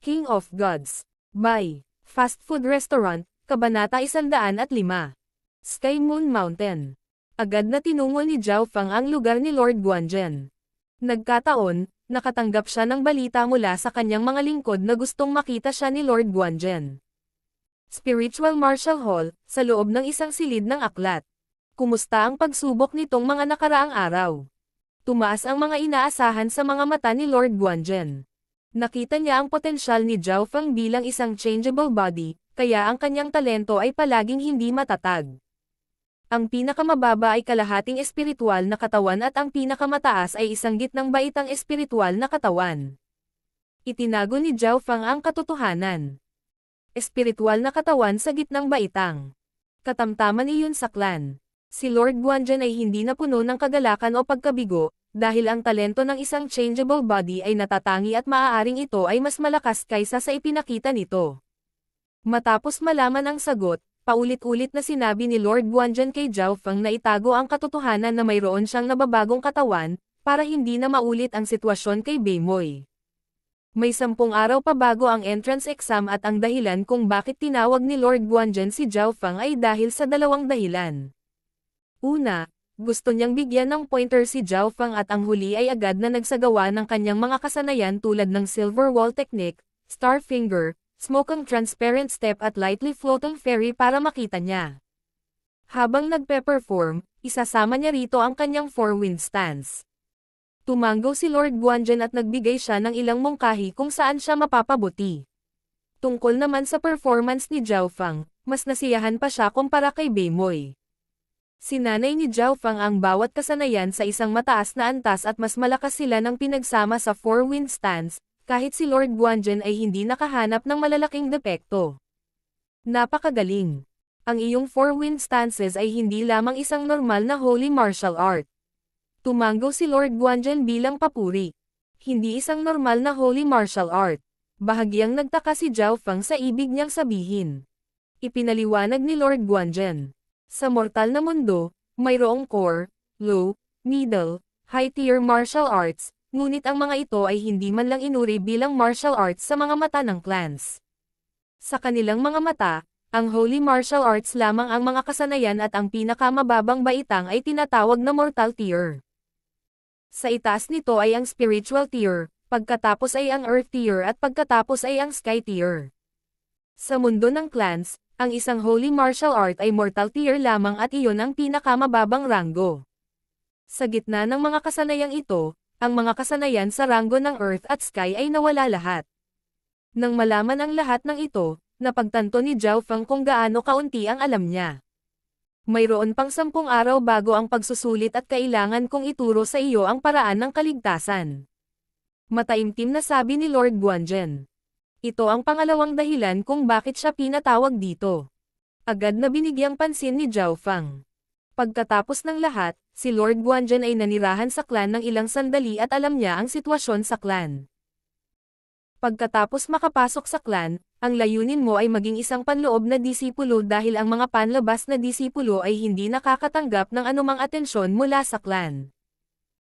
King of Gods. By Fast Food Restaurant, Kabanata 105. Sky Moon Mountain. Agad na tinungo ni Zhao Fang ang lugar ni Lord Guanzhen. Nagkataon, nakatanggap siya ng balita mula sa kanyang mga lingkod na gustong makita siya ni Lord Guanzhen. Spiritual Martial Hall, sa loob ng isang silid ng aklat. Kumusta ang pagsubok nitong mga nakaraang araw? Tumaas ang mga inaasahan sa mga mata ni Lord Guanzhen. Nakita niya ang potensyal ni Zhao Fang bilang isang changeable body, kaya ang kanyang talento ay palaging hindi matatag. Ang pinakamababa ay kalahating espiritual na katawan at ang pinakamataas ay isang gitnang baitang espiritual na katawan. Itinago ni Zhao Fang ang katotohanan. Espiritual na katawan sa gitnang baitang. Katamtaman iyon sa clan. Si Lord Guanzhen ay hindi napuno ng kagalakan o pagkabigo, dahil ang talento ng isang changeable body ay natatangi at maaaring ito ay mas malakas kaysa sa ipinakita nito. Matapos malaman ang sagot, paulit-ulit na sinabi ni Lord Guanzhen kay Zhao Fang na itago ang katotohanan na mayroon siyang nababagong katawan, para hindi na maulit ang sitwasyon kay Beimoy. May 10 araw pa bago ang entrance exam at ang dahilan kung bakit tinawag ni Lord Guanzhen si Zhao Fang ay dahil sa 2 dahilan. Una, gusto niyang bigyan ng pointer si Zhao Fang at ang huli ay agad na nagsagawa ng kanyang mga kasanayan tulad ng Silver Wall Technique, Star Finger, Smoking Transparent Step at Lightly Floating Fairy para makita niya. Habang nagpe-perform, isasama niya rito ang kanyang 4-wind stance. Tumanggo si Lord Guanzhen at nagbigay siya ng ilang mungkahi kung saan siya mapapabuti. Tungkol naman sa performance ni Zhao Fang, mas nasiyahan pa siya kumpara kay Beimoy. Sinanay ni Zhao Fang ang bawat kasanayan sa isang mataas na antas at mas malakas sila ng pinagsama sa 4-wind stance, kahit si Lord Guanzhen ay hindi nakahanap ng malalaking depekto. Napakagaling! Ang iyong 4-wind stances ay hindi lamang isang normal na holy martial art. Tumanggo si Lord Guanzhen bilang papuri. Hindi isang normal na holy martial art. Bahagyang nagtaka si Zhao Fang sa ibig niyang sabihin. Ipinaliwanag ni Lord Guanzhen. Sa mortal na mundo, mayroong core, low, middle, high-tier martial arts, ngunit ang mga ito ay hindi man lang inuri bilang martial arts sa mga mata ng clans. Sa kanilang mga mata, ang holy martial arts lamang ang mga kasanayan at ang pinakamababang baitang ay tinatawag na mortal tier. Sa itaas nito ay ang spiritual tier, pagkatapos ay ang earth tier at pagkatapos ay ang sky tier. Sa mundo ng clans, ang isang holy martial art ay mortal tier lamang at iyon ang pinakamababang ranggo. Sa gitna ng mga kasanayang ito, ang mga kasanayan sa ranggo ng earth at sky ay nawala lahat. Nang malaman ang lahat ng ito, napagtanto ni Zhao Fang kung gaano kaunti ang alam niya. Mayroon pang 10 araw bago ang pagsusulit at kailangan kong ituro sa iyo ang paraan ng kaligtasan. Mataimtim na sabi ni Lord Guanzhen. Ito ang pangalawang dahilan kung bakit siya pinatawag dito. Agad na binigyang pansin ni Zhao Fang. Pagkatapos ng lahat, si Lord Guanzhen ay nanirahan sa clan ng ilang sandali at alam niya ang sitwasyon sa clan. Pagkatapos makapasok sa clan, ang layunin mo ay maging isang panloob na disipulo dahil ang mga panlabas na disipulo ay hindi nakakatanggap ng anumang atensyon mula sa clan.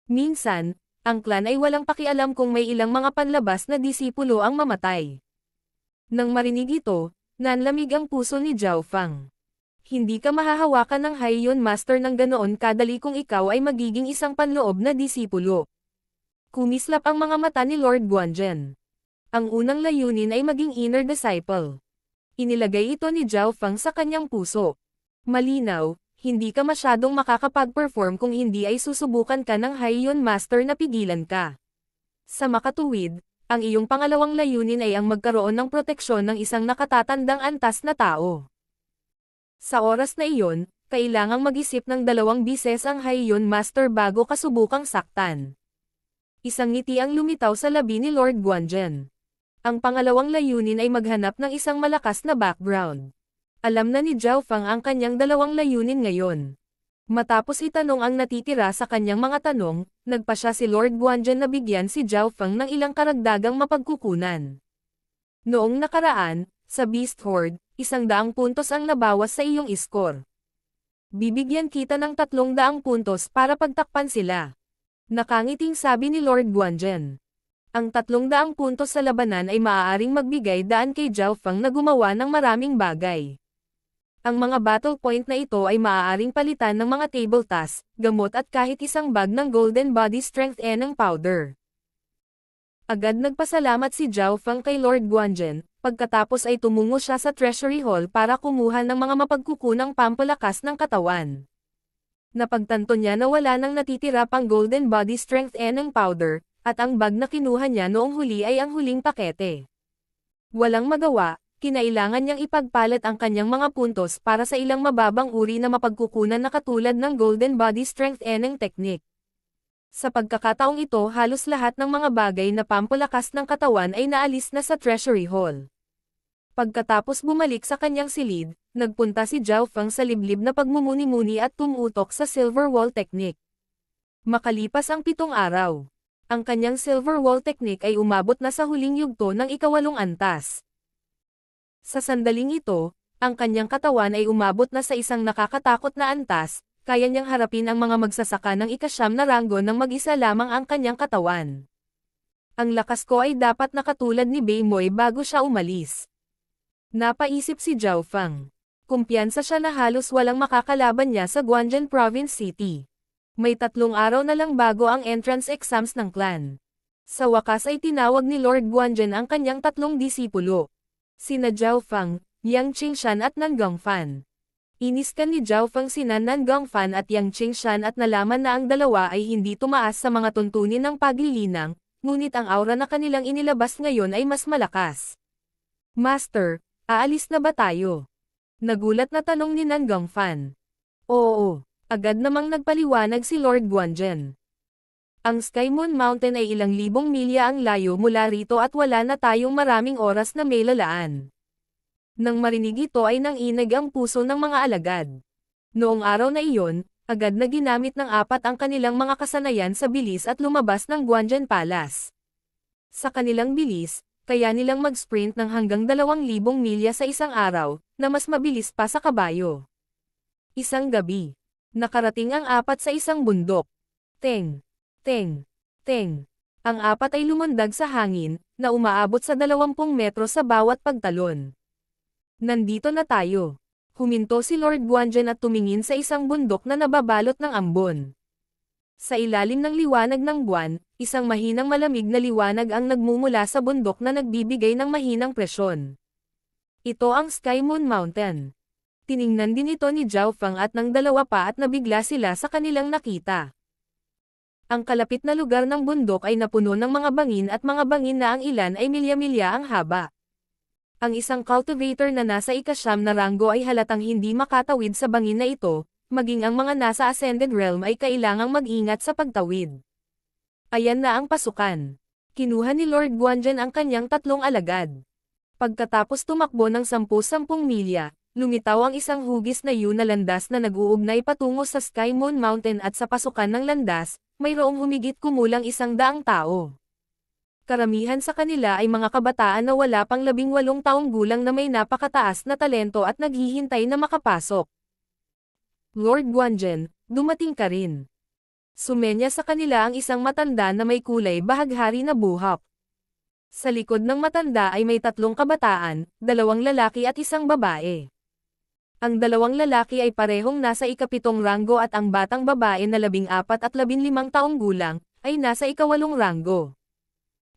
Minsan, ang clan ay walang pakialam kung may ilang mga panlabas na disipulo ang mamatay. Nang marinig ito, nanlamig ang puso ni Zhao Fang. Hindi ka mahahawakan ng Haiyan Master ng ganoon kadali kung ikaw ay magiging isang panloob na disipulo. Kumislap ang mga mata ni Lord Guanzhen. Ang unang layunin ay maging inner disciple. Inilagay ito ni Zhao Fang sa kanyang puso. Malinaw, hindi ka masyadong makakapag-perform kung hindi ay susubukan ka ng Haiyan Master na pigilan ka. Sa makatuwid, ang iyong pangalawang layunin ay ang magkaroon ng proteksyon ng isang nakatatandang antas na tao. Sa oras na iyon, kailangang mag-isip ng 2 bises ang Haiyan Master bago ka subukang saktan. Isang ngiti ang lumitaw sa labi ni Lord Guanzhen. Ang pangalawang layunin ay maghanap ng isang malakas na background. Alam na ni Zhao Fang ang kanyang 2 layunin ngayon. Matapos itanong ang natitira sa kanyang mga tanong, nagpasya si Lord Guanzhen na bigyan si Zhao Fang ng ilang karagdagang mapagkukunan. Noong nakaraan, sa Beast Horde, 100 puntos ang nabawas sa iyong score. Bibigyan kita ng 300 puntos para pagtakpan sila. Nakangiting sabi ni Lord Guanzhen. Ang 300 puntos sa labanan ay maaaring magbigay daan kay Zhao Feng na gumawa ng maraming bagay. Ang mga battle point na ito ay maaaring palitan ng mga table tasks, gamot at kahit isang bag ng Golden Body Strength Eneng Powder. Agad nagpasalamat si Zhao Feng kay Lord Guanzhen, pagkatapos ay tumungo siya sa Treasury Hall para kumuha ng mga mapagkukunang pampalakas ng katawan. Napagtanto niya na wala nang natitira pang Golden Body Strength Eneng Powder, at ang bag na kinuha niya noong huli ay ang huling pakete. Walang magawa, kinailangan niyang ipagpalit ang kanyang mga puntos para sa ilang mababang uri na mapagkukunan na katulad ng Golden Body Strength Eneng Technique. Sa pagkakataong ito halos lahat ng mga bagay na pampalakas ng katawan ay naalis na sa Treasury Hall. Pagkatapos bumalik sa kanyang silid, nagpunta si Zhao Feng sa liblib na pagmumuni-muni at tumutok sa Silver Wall Technique. Makalipas ang 7 araw, ang kanyang Silver Wall Technique ay umabot na sa huling yugto ng ika-8 antas. Sa sandaling ito, ang kanyang katawan ay umabot na sa isang nakakatakot na antas, kaya niyang harapin ang mga magsasaka ng ika-9 na ranggo nang mag-isa lamang ang kanyang katawan. Ang lakas ko ay dapat na katulad ni Bei Moy bago siya umalis. Napaisip si Zhao Feng. Kumpiyansa siya na halos walang makakalaban niya sa Guanzhen Province City. May 3 araw na lang bago ang entrance exams ng clan. Sa wakas ay tinawag ni Lord Guanzhen ang kanyang 3 disipulo. Sina Zhao Feng, Yang Qingshan at Nan Gongfan. Iniskan ni Zhao Feng sina Nan Gongfan at Yang Qingshan at nalaman na ang dalawa ay hindi tumaas sa mga tuntunin ng paglilinang, ngunit ang aura na kanilang inilabas ngayon ay mas malakas. Master, aalis na ba tayo? Nagulat na tanong ni Nan Gongfan. Oo. Agad namang nagpaliwanag si Lord Guanzhen. Ang Sky Moon Mountain ay ilang libong milya ang layo mula rito at wala na tayong maraming oras na may lalaan. Nang marinig ito ay nanginag ang puso ng mga alagad. Noong araw na iyon, agad na ginamit ng 4 ang kanilang mga kasanayan sa bilis at lumabas ng Guanzhen Palace. Sa kanilang bilis, kaya nilang mag-sprint ng hanggang 2,000 milya sa isang araw, na mas mabilis pa sa kabayo. Isang gabi. Nakarating ang 4 sa isang bundok. Teng, teng, teng. Ang 4 ay lumundag sa hangin, na umaabot sa 20 metro sa bawat pagtalon. Nandito na tayo. Huminto si Lord Guanzhen at tumingin sa isang bundok na nababalot ng ambon. Sa ilalim ng liwanag ng buwan, isang mahinang malamig na liwanag ang nagmumula sa bundok na nagbibigay ng mahinang presyon. Ito ang Sky Moon Mountain. Tiningnan din ito ni Zhao Feng at ng dalawa pa at nabigla sila sa kanilang nakita. Ang kalapit na lugar ng bundok ay napuno ng mga bangin at mga bangin na ang ilan ay milya-milya ang haba. Ang isang cultivator na nasa ika-9 na ranggo ay halatang hindi makatawid sa bangin na ito, maging ang mga nasa Ascended Realm ay kailangang mag-ingat sa pagtawid. Ayan na ang pasukan. Kinuha ni Lord Guanzhen ang kanyang 3 alagad. Pagkatapos tumakbo ng 10-10 milya, lumitaw ang isang hugis na yun na landas na nag-uugnay patungo sa Sky Moon Mountain at sa pasukan ng landas, mayroong humigit kumulang 100 tao. Karamihan sa kanila ay mga kabataan na wala pang 18 taong gulang na may napakataas na talento at naghihintay na makapasok. Lord Guanzhen, dumating ka rin. Sumenya sa kanila ang isang matanda na may kulay bahaghari na buhok. Sa likod ng matanda ay may 3 kabataan, 2 lalaki at 1 babae. Ang 2 lalaki ay parehong nasa ika-7 ranggo at ang batang babae na 14 at 15 taong gulang, ay nasa ika-8 ranggo.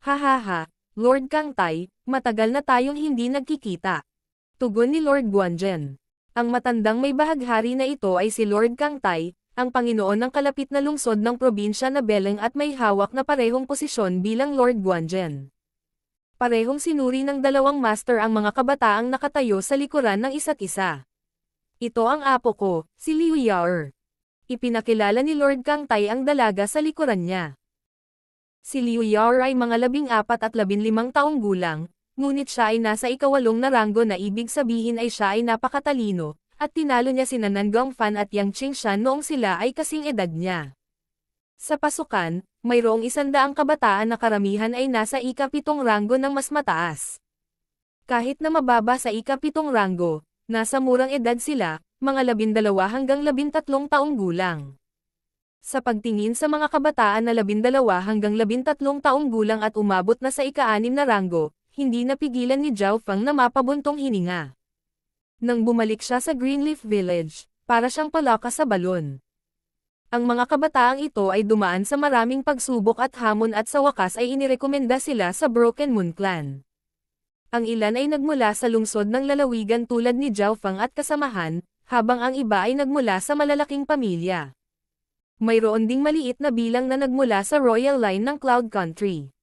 Hahaha, Lord Kang Tai, matagal na tayong hindi nagkikita. Tugon ni Lord Guanzhen. Ang matandang may bahaghari na ito ay si Lord Kang Tai, ang Panginoon ng kalapit na lungsod ng probinsya na Beleng at may hawak na parehong posisyon bilang Lord Guanzhen. Parehong sinuri ng 2 master ang mga kabataang nakatayo sa likuran ng isa't isa. Ito ang apo ko, si Liu Yao. Ipinakilala ni Lord Kang Tai ang dalaga sa likuran niya. Si Liu Yao ay mga 14 at 15 taong gulang, ngunit siya ay nasa ika-8 na ranggo na ibig sabihin ay siya ay napakatalino, at tinalo niya sina Nan Gongfan at Yang Qingshan noong sila ay kasing edad niya. Sa pasukan, mayroong 100 kabataan na karamihan ay nasa ika-7 ranggo ng mas mataas. Kahit na mababa sa ika-7 ranggo, nasa murang edad sila, mga 12 hanggang 13 taong gulang. Sa pagtingin sa mga kabataan na 12 hanggang 13 taong gulang at umabot na sa ika-6 na ranggo, hindi napigilan ni Zhao Feng na mapabuntong hininga. Nang bumalik siya sa Greenleaf Village, para siyang palaka sa balon. Ang mga kabataang ito ay dumaan sa maraming pagsubok at hamon at sa wakas ay inirekomenda sila sa Broken Moon Clan. Ang ilan ay nagmula sa lungsod ng lalawigan tulad ni Zhao Feng at kasamahan, habang ang iba ay nagmula sa malalaking pamilya. Mayroon ding maliit na bilang na nagmula sa royal line ng Cloud Country.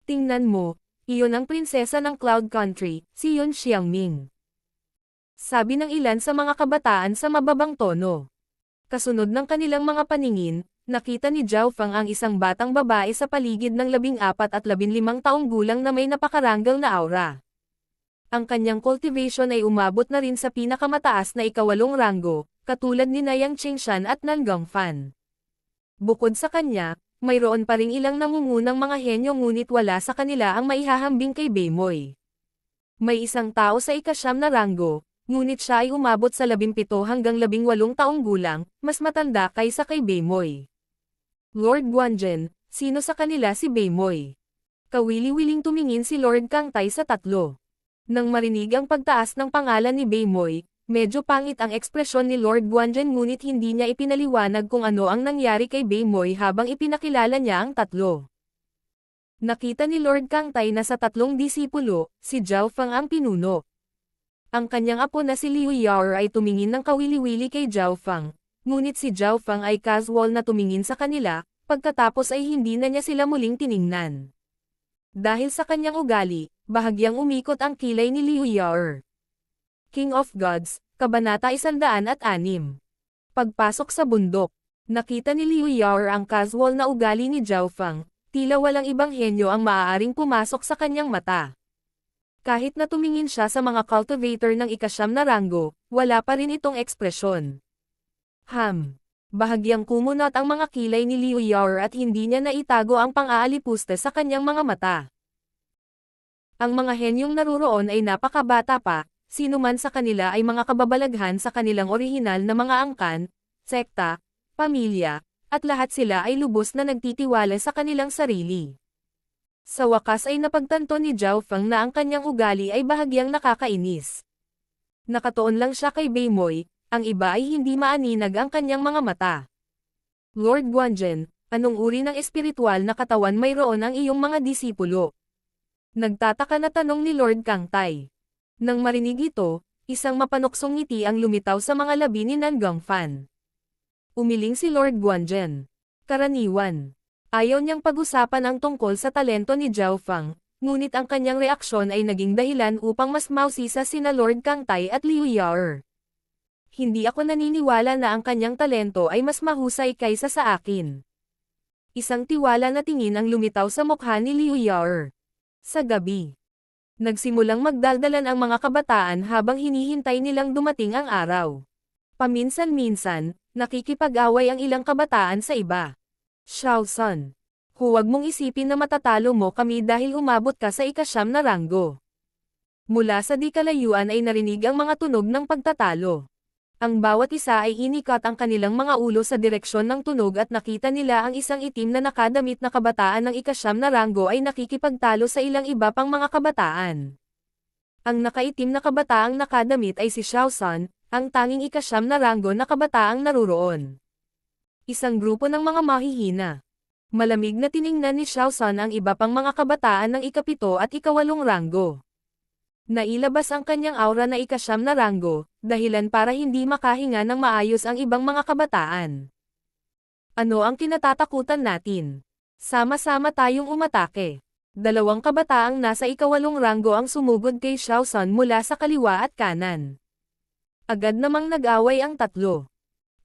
Tingnan mo, iyon ang prinsesa ng Cloud Country, si Yun Xiangming. Sabi ng ilan sa mga kabataan sa mababang tono. Kasunod ng kanilang mga paningin, nakita ni Zhao Feng ang isang batang babae sa paligid ng 14 at 15 taong gulang na may napakaranggal na aura. Ang kanyang cultivation ay umabot na rin sa pinakamataas na ika-8 ranggo, katulad ni Yang Qingshan at Nan Gongfan. Bukod sa kanya, mayroon pa ring ilang nangungunang mga henyo ngunit wala sa kanila ang maihahambing kay Beimoy. May isang tao sa ika-9 na ranggo, ngunit siya ay umabot sa 17 hanggang 18 taong gulang, mas matanda kaysa kay Beimoy. Lord Guanzhen, sino sa kanila si Beimoy? Kawili-wiling tumingin si Lord Kangtai sa tatlo. Nang marinig ang pagtaas ng pangalan ni Beimoy, medyo pangit ang ekspresyon ni Lord Guanzhen ngunit hindi niya ipinaliwanag kung ano ang nangyari kay Beimoy habang ipinakilala niya ang tatlo. Nakita ni Lord Kangtai na sa tatlong disipulo, si Zhao Feng ang pinuno. Ang kanyang apo na si Liu Yao ay tumingin ng kawili-wili kay Zhao Feng, ngunit si Zhao Feng ay casual na tumingin sa kanila, pagkatapos ay hindi na niya sila muling tiningnan. Dahil sa kanyang ugali, bahagyang umikot ang kilay ni Liu Yao. King of Gods, Kabanata 106. Pagpasok sa bundok, nakita ni Liu Yao ang casual na ugali ni Zhao Feng, tila walang ibang henyo ang maaaring pumasok sa kanyang mata. Kahit na tumingin siya sa mga cultivator ng ika-9 na ranggo, wala pa rin itong ekspresyon. Bahagyang kumunot ang mga kilay ni Liu Yao at hindi niya naitago ang pang-aalipusta sa kanyang mga mata. Ang mga henyong naruroon ay napakabata pa, sino man sa kanila ay mga kababalaghan sa kanilang orihinal na mga angkan, sekta, pamilya, at lahat sila ay lubos na nagtitiwala sa kanilang sarili. Sa wakas ay napagtanto ni Zhao Feng na ang kanyang ugali ay bahagyang nakakainis. Nakatuon lang siya kay Beimoy, ang iba ay hindi maaninag ang kanyang mga mata. Lord Guanzhen, anong uri ng espiritual na katawan mayroon ang iyong mga disipulo? Nagtataka na tanong ni Lord Kangtai. Nang marinig ito, isang mapanuksong ngiti ang lumitaw sa mga labi ni Nan Gongfan. Umiling si Lord Guanzhen. Karaniwan. Ayaw niyang pag-usapan ang tungkol sa talento ni Zhao Feng, ngunit ang kanyang reaksyon ay naging dahilan upang mas mausisa sina Lord Kangtai at Liu Yao. Hindi ako naniniwala na ang kanyang talento ay mas mahusay kaysa sa akin. Isang tiwala na tingin ang lumitaw sa mukha ni Liu Yao. Sa gabi, nagsimulang magdaldalan ang mga kabataan habang hinihintay nilang dumating ang araw. Paminsan-minsan, nakikipag-away ang ilang kabataan sa iba. Xiaosan, huwag mong isipin na matatalo mo kami dahil umabot ka sa ika-9 na ranggo. Mula sa di kalayuan ay narinig ang mga tunog ng pagtatalo. Ang bawat isa ay inikat ang kanilang mga ulo sa direksyon ng tunog at nakita nila ang isang itim na nakadamit na kabataan ng ika-9 na ranggo ay nakikipagtalo sa ilang iba pang mga kabataan. Ang nakaitim na kabataang nakadamit ay si Xiaosan, ang tanging ika-9 na ranggo na kabataang naruroon. Isang grupo ng mga mahihina. Malamig na tiningnan ni Xiaosan ang iba pang mga kabataan ng ika-7 at ika-8 ranggo. Nailabas ang kanyang aura na ika-9 na ranggo, dahilan para hindi makahinga ng maayos ang ibang mga kabataan. Ano ang kinatatakutan natin? Sama-sama tayong umatake. Dalawang kabataang nasa ika-8 ranggo ang sumugod kay Xiaosan mula sa kaliwa at kanan. Agad namang nag-away ang tatlo.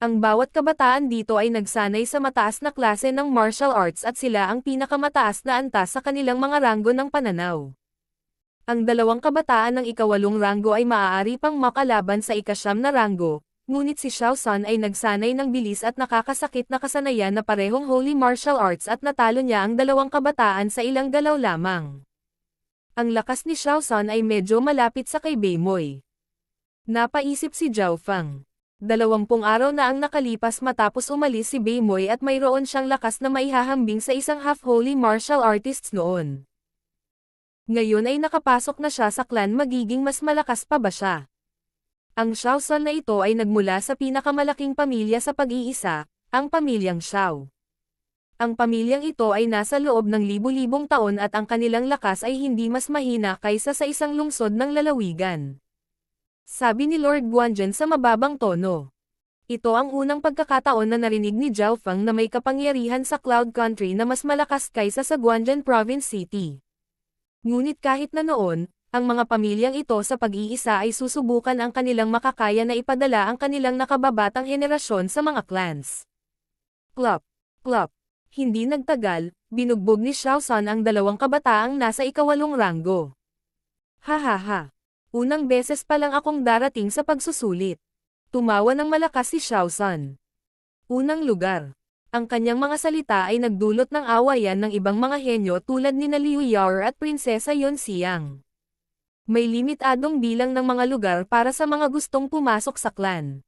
Ang bawat kabataan dito ay nagsanay sa mataas na klase ng martial arts at sila ang pinakamataas na antas sa kanilang mga ranggo ng pananaw. Ang dalawang kabataan ng ika-8 ranggo ay maaari pang makalaban sa ika-9 na ranggo, ngunit si Xiaosan ay nagsanay ng bilis at nakakasakit na kasanayan na parehong holy martial arts at natalo niya ang dalawang kabataan sa ilang galaw lamang. Ang lakas ni Xiaosan ay medyo malapit sa kay Beimoy. Napaisip si Zhao Feng. 20 araw na ang nakalipas matapos umalis si Baymoy at mayroon siyang lakas na maihahambing sa isang half-holy martial artists noon. Ngayon ay nakapasok na siya sa clan, magiging mas malakas pa ba siya? Ang Shaosan na ito ay nagmula sa pinakamalaking pamilya sa pag-iisa, ang pamilyang Shao. Ang pamilyang ito ay nasa loob ng libu-libong taon at ang kanilang lakas ay hindi mas mahina kaysa sa isang lungsod ng lalawigan. Sabi ni Lord Guanzhen sa mababang tono. Ito ang unang pagkakataon na narinig ni Zhao Feng na may kapangyarihan sa Cloud Country na mas malakas kaysa sa Guanzhen Province City. Ngunit kahit na noon, ang mga pamilyang ito sa pag-iisa ay susubukan ang kanilang makakaya na ipadala ang kanilang nakababatang henerasyon sa mga clans. Plop, plop. Hindi nagtagal, binugbog ni Shaosan ang dalawang kabataang nasa ikawalong ranggo. Hahaha. Unang beses pa lang akong darating sa pagsusulit. Tumawa ng malakas si Shaosan. Unang lugar. Ang kanyang mga salita ay nagdulot ng awayan ng ibang mga henyo tulad ni Liu Yao at Prinsesa Yon Xiang. May limitadong bilang ng mga lugar para sa mga gustong pumasok sa clan.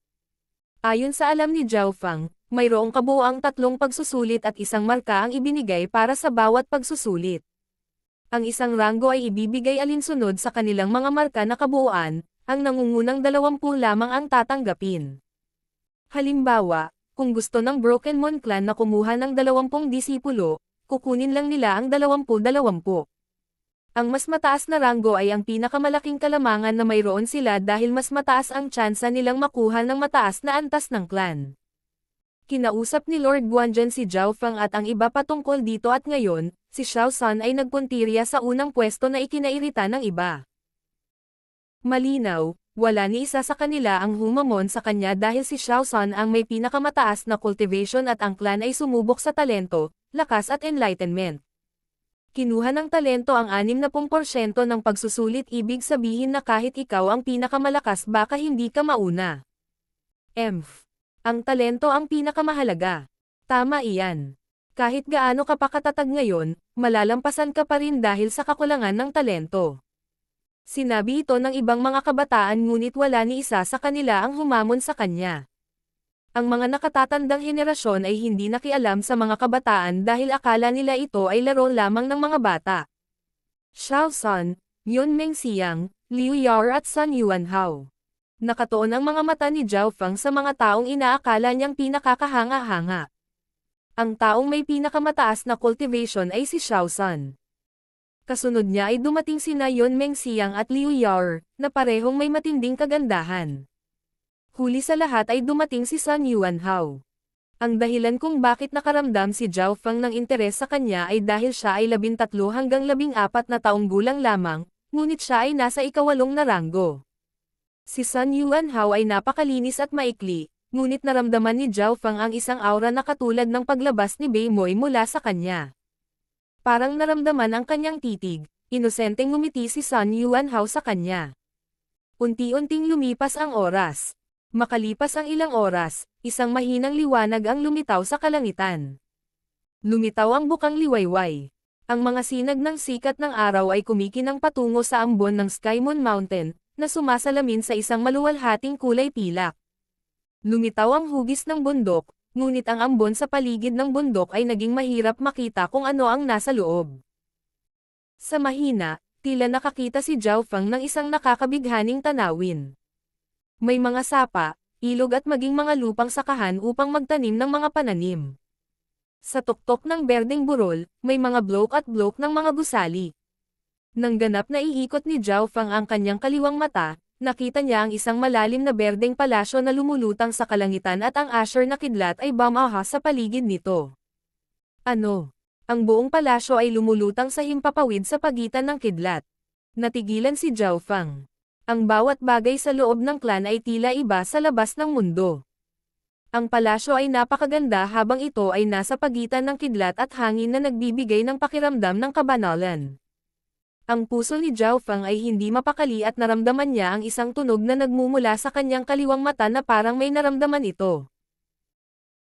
Ayon sa alam ni Zhao Feng, mayroong kabuuang 3 pagsusulit at isang marka ang ibinigay para sa bawat pagsusulit. Ang isang ranggo ay ibibigay alinsunod sa kanilang mga marka na kabuuan, ang nangungunang 20 lamang ang tatanggapin. Halimbawa, kung gusto ng Broken Moon Clan na kumuha ng 20 disipulo, kukunin lang nila ang 20-20. Ang mas mataas na ranggo ay ang pinakamalaking kalamangan na mayroon sila dahil mas mataas ang tsansa nilang makuha ng mataas na antas ng clan. Kinausap ni Lord Guanzhen si Zhao Feng at ang iba patungkol dito at ngayon, si Shaosan ay nagpuntirya sa unang pwesto na ikinairita ng iba. Malinaw, wala ni isa sa kanila ang humamon sa kanya dahil si Shaosan ang may pinakamataas na cultivation at ang clan ay sumubok sa talento, lakas at enlightenment. Kinuha ng talento ang 60% ng pagsusulit, ibig sabihin na kahit ikaw ang pinakamalakas baka hindi ka mauna. Ang talento ang pinakamahalaga. Tama iyan. Kahit gaano ka pa katatag ngayon, malalampasan ka pa rin dahil sa kakulangan ng talento. Sinabi ito ng ibang mga kabataan ngunit wala ni isa sa kanila ang humamon sa kanya. Ang mga nakatatandang henerasyon ay hindi nakialam sa mga kabataan dahil akala nila ito ay laro lamang ng mga bata. Shaosan, Yon Mengxiang, Liu Yao at Sun Yuanhao. Nakatuon ang mga mata ni Zhao Feng sa mga taong inaakala niyang pinakakahanga-hanga. Ang taong may pinakamataas na cultivation ay si Shaosan. Kasunod niya ay dumating sina Yon Mengxiang at Liu Yao, na parehong may matinding kagandahan. Huli sa lahat ay dumating si Sun Yuanhao. Ang dahilan kung bakit nakaramdam si Zhao Feng ng interes sa kanya ay dahil siya ay 13 hanggang 14 na taong gulang lamang, ngunit siya ay nasa ikawalong na ranggo. Si Sun Yuanhao ay napakalinis at maikli, ngunit naramdaman ni Zhao Feng ang isang aura na katulad ng paglabas ni Baymoy mula sa kanya. Parang naramdaman ang kanyang titig, inosenteng ngumiti si Sun Yuanhao sa kanya. Unti-unting lumipas ang oras. Makalipas ang ilang oras, isang mahinang liwanag ang lumitaw sa kalangitan. Lumitaw ang bukang liwayway. Ang mga sinag ng sikat ng araw ay kumikinang patungo sa ambon ng Sky Moon Mountain, na sumasalamin sa isang maluwalhating kulay pilak. Lumitaw ang hugis ng bundok, ngunit ang ambon sa paligid ng bundok ay naging mahirap makita kung ano ang nasa loob. Sa mahina, tila nakakita si Zhao Feng ng isang nakakabighaning tanawin. May mga sapa, ilog at maging mga lupang sakahan upang magtanim ng mga pananim. Sa tuktok ng berdeng burol, may mga blok at blok ng mga gusali. Nang ganap na iikot ni Zhao Feng ang kanyang kaliwang mata, nakita niya ang isang malalim na berdeng palasyo na lumulutang sa kalangitan at ang asher na kidlat ay bumahas sa paligid nito. Ano? Ang buong palasyo ay lumulutang sa himpapawid sa pagitan ng kidlat. Natigilan si Zhao Feng. Ang bawat bagay sa loob ng clan ay tila iba sa labas ng mundo. Ang palasyo ay napakaganda habang ito ay nasa pagitan ng kidlat at hangin na nagbibigay ng pakiramdam ng kabanalan. Ang puso ni Zhao Feng ay hindi mapakali at naramdaman niya ang isang tunog na nagmumula sa kanyang kaliwang mata na parang may naramdaman ito.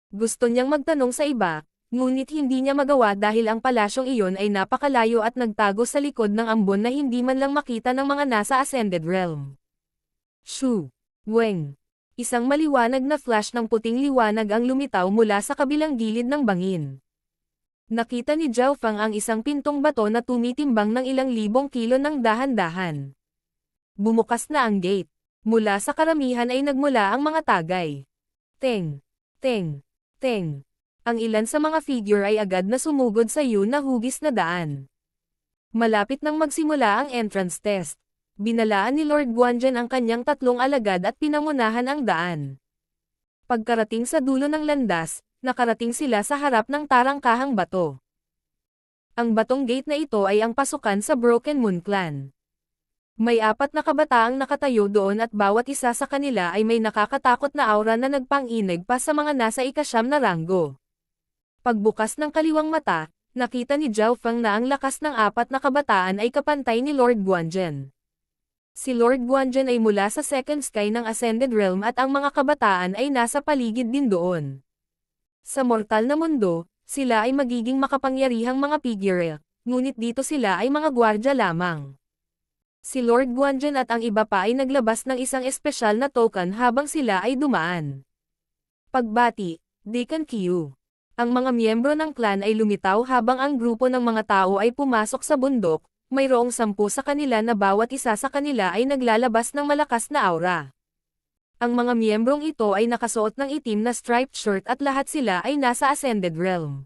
Gusto niyang magtanong sa iba, ngunit hindi niya magawa dahil ang palasyong iyon ay napakalayo at nagtago sa likod ng ambon na hindi man lang makita ng mga nasa Ascended Realm. Shu Weng. Isang maliwanag na flash ng puting liwanag ang lumitaw mula sa kabilang gilid ng bangin. Nakita ni Zhao Feng ang isang pintong bato na tumitimbang ng ilang libong kilo ng dahan-dahan. Bumukas na ang gate. Mula sa karamihan ay nagmula ang mga tagay. Teng! Teng! Teng! Ang ilan sa mga figure ay agad na sumugod sa na hugis na daan. Malapit nang magsimula ang entrance test. Binalaan ni Lord Guanzhen ang kanyang 3 alagad at pinangunahan ang daan. Pagkarating sa dulo ng landas, nakarating sila sa harap ng tarangkahang bato. Ang batong gate na ito ay ang pasukan sa Broken Moon Clan. May 4 na kabataang nakatayo doon at bawat isa sa kanila ay may nakakatakot na aura na nagpang-inig pa sa mga nasa ika-9 na ranggo. Pagbukas ng kaliwang mata, nakita ni Zhao Feng na ang lakas ng 4 na kabataan ay kapantay ni Lord Guanzhen. Si Lord Guanzhen ay mula sa Second Sky ng Ascended Realm at ang mga kabataan ay nasa paligid din doon. Sa mortal na mundo, sila ay magiging makapangyarihang mga figure, ngunit dito sila ay mga gwardya lamang. Si Lord Guanzhen at ang iba pa ay naglabas ng isang espesyal na token habang sila ay dumaan. Pagbati, Deacon Qiu. Ang mga miyembro ng clan ay lumitaw habang ang grupo ng mga tao ay pumasok sa bundok, mayroong 10 sa kanila na bawat isa sa kanila ay naglalabas ng malakas na aura. Ang mga miyembrong ito ay nakasuot ng itim na striped shirt at lahat sila ay nasa Ascended Realm.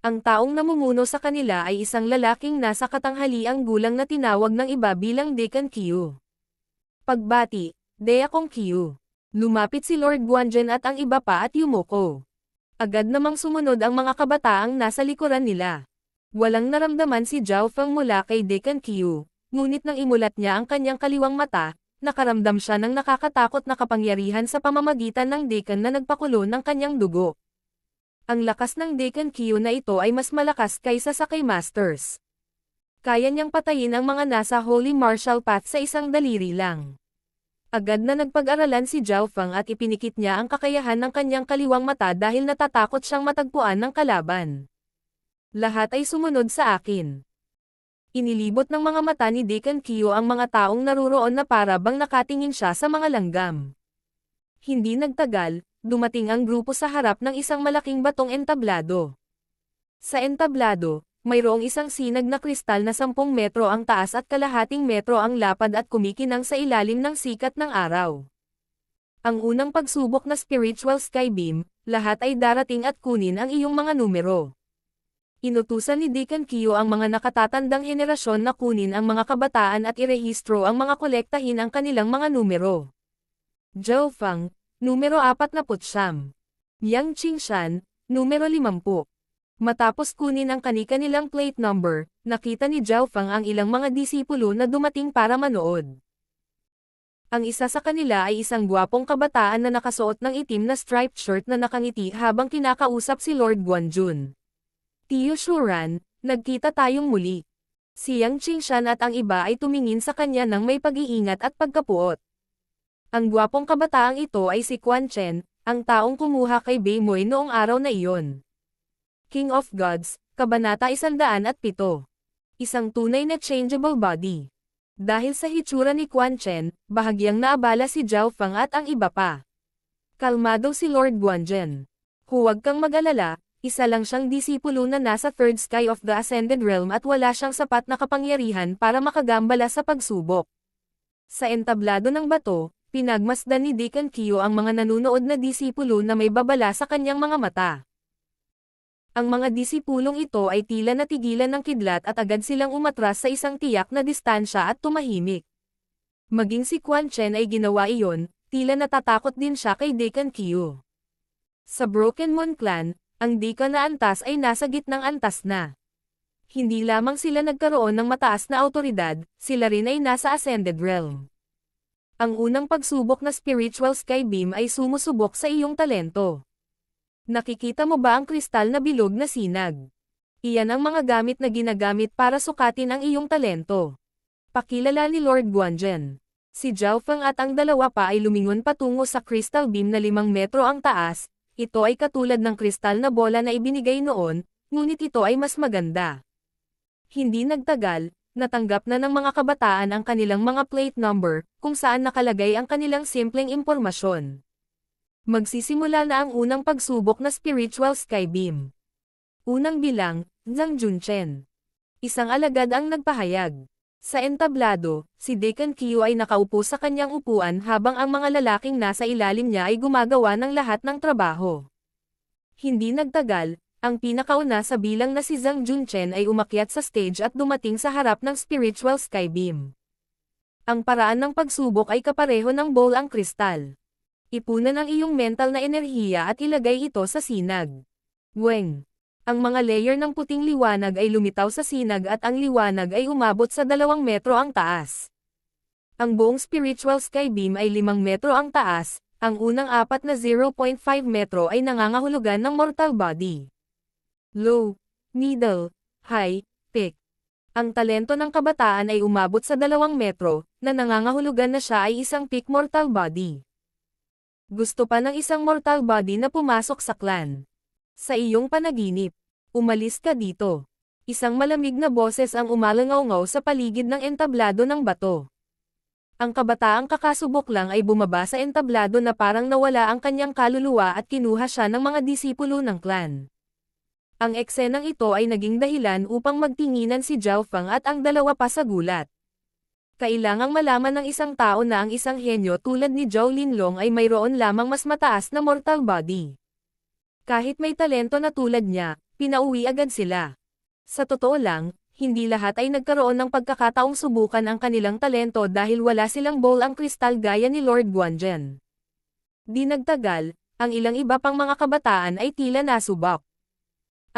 Ang taong namumuno sa kanila ay isang lalaking nasa katanghaliang gulang na tinawag ng iba bilang Deacon Qiu. Pagbati, Deacon Qiu. Lumapit si Lord Guanzhen at ang iba pa at yumuko. Agad namang sumunod ang mga kabataang nasa likuran nila. Walang naramdaman si Zhao Feng mula kay Deacon Qiu, ngunit nang imulat niya ang kanyang kaliwang mata, nakaramdam siya ng nakakatakot na kapangyarihan sa pamamagitan ng Deacon na nagpakulo ng kanyang dugo. Ang lakas ng Deacon Qiu na ito ay mas malakas kaysa sa kay Masters. Kaya niyang patayin ang mga nasa Holy Martial Path sa isang daliri lang. Agad na nagpag-aralan si Zhao Feng at ipinikit niya ang kakayahan ng kanyang kaliwang mata dahil natatakot siyang matagpuan ng kalaban. Lahat ay sumunod sa akin. Inilibot ng mga mata ni Deacon Qiu ang mga taong naruroon na para bang nakatingin siya sa mga langgam. Hindi nagtagal, dumating ang grupo sa harap ng isang malaking batong entablado. Sa entablado, mayroong isang sinag na kristal na 10 metro ang taas at kalahating metro ang lapad at kumikinang sa ilalim ng sikat ng araw. Ang unang pagsubok na spiritual sky beam, lahat ay darating at kunin ang iyong mga numero. Inutusan ni Deacon Qiu ang mga nakatatandang henerasyon na kunin ang mga kabataan at irehistro ang mga kolektahin ang kanilang mga numero. Zhao Feng, numero 49. Yang Qingshan, numero 50. Matapos kunin ang kani-kanilang plate number, nakita ni Zhao Feng ang ilang mga disipulo na dumating para manood. Ang isa sa kanila ay isang gwapong kabataan na nakasuot ng itim na striped shirt na nakangiti habang kinakausap si Lord Guanjun. Tiyo Shuran, nagkita tayong muli. Si Yang Qingshan at ang iba ay tumingin sa kanya ng may pag-iingat at pagkapuot. Ang gwapong kabataang ito ay si Quan Chen, ang taong kumuha kay Bei Moy noong araw na iyon. King of Gods, Kabanata 107. Isang tunay na changeable body. Dahil sa hitsura ni Quan Chen, bahagyang naabala si Zhao Feng at ang iba pa. Kalmado si Lord Guanzhen. Huwag kang mag-alala, isa lang siyang disipulo na nasa third sky of the Ascended Realm at wala siyang sapat na kapangyarihan para makagambala sa pagsubok. Sa entablado ng bato, pinagmasdan ni Deacon Qiu ang mga nanunood na disipulo na may babala sa kanyang mga mata. Ang mga disipulong ito ay tila natigilan ng kidlat at agad silang umatras sa isang tiyak na distansya at tumahimik. Maging si Quan Chen ay ginawa iyon, tila natatakot din siya kay Deacon Qiu. Sa Broken Moon Clan, ang Deacon na antas ay nasa gitnang antas na. Hindi lamang sila nagkaroon ng mataas na awtoridad, sila rin ay nasa Ascended Realm. Ang unang pagsubok na spiritual sky beam ay sumusubok sa iyong talento. Nakikita mo ba ang kristal na bilog na sinag? Iyan ang mga gamit na ginagamit para sukatin ang iyong talento. Pakilala ni Lord Guanzhen. Si Zhao Feng at ang dalawa pa ay lumingon patungo sa crystal beam na 5 metro ang taas. Ito ay katulad ng kristal na bola na ibinigay noon, ngunit ito ay mas maganda. Hindi nagtagal, Natanggap na ng mga kabataan ang kanilang mga plate number, kung saan nakalagay ang kanilang simpleng impormasyon. Magsisimula na ang unang pagsubok na Spiritual Skybeam. Unang bilang, Zhang Junchen. Isang alagad ang nagpahayag. Sa entablado, si Deacon Q ay nakaupo sa kanyang upuan habang ang mga lalaking nasa ilalim niya ay gumagawa ng lahat ng trabaho. Hindi nagtagal, ang pinakauna sa bilang na si Zhang Junchen ay umakyat sa stage at dumating sa harap ng Spiritual Skybeam. Ang paraan ng pagsubok ay kapareho ng bowl ang kristal. Ipunan ang iyong mental na enerhiya at ilagay ito sa sinag. Weng. Ang mga layer ng puting liwanag ay lumitaw sa sinag at ang liwanag ay umabot sa 2 metro ang taas. Ang buong Spiritual Skybeam ay 5 metro ang taas, ang unang 4 na 0.5 metro ay nangangahulugan ng mortal body. Low, middle, high, peak. Ang talento ng kabataan ay umabot sa 2 metro, na nangangahulugan na siya ay isang peak mortal body. Gusto pa ng isang mortal body na pumasok sa clan. Sa iyong panaginip, umalis ka dito. Isang malamig na boses ang umalangaw-ngaw sa paligid ng entablado ng bato. Ang kabataang kakasubok lang ay bumaba sa entablado na parang nawala ang kanyang kaluluwa at kinuha siya ng mga disipulo ng clan. Ang eksenang ito ay naging dahilan upang magtinginan si Zhao Feng at ang dalawa pa sa gulat. Kailangang malaman ng isang tao na ang isang henyo tulad ni Zhao Linlong ay mayroon lamang mas mataas na mortal body. Kahit may talento na tulad niya, pinauwi agad sila. Sa totoo lang, hindi lahat ay nagkaroon ng pagkakataong subukan ang kanilang talento dahil wala silang bowl ang kristal gaya ni Lord Guanzhen. Di nagtagal, ang ilang iba pang mga kabataan ay tila nasubak.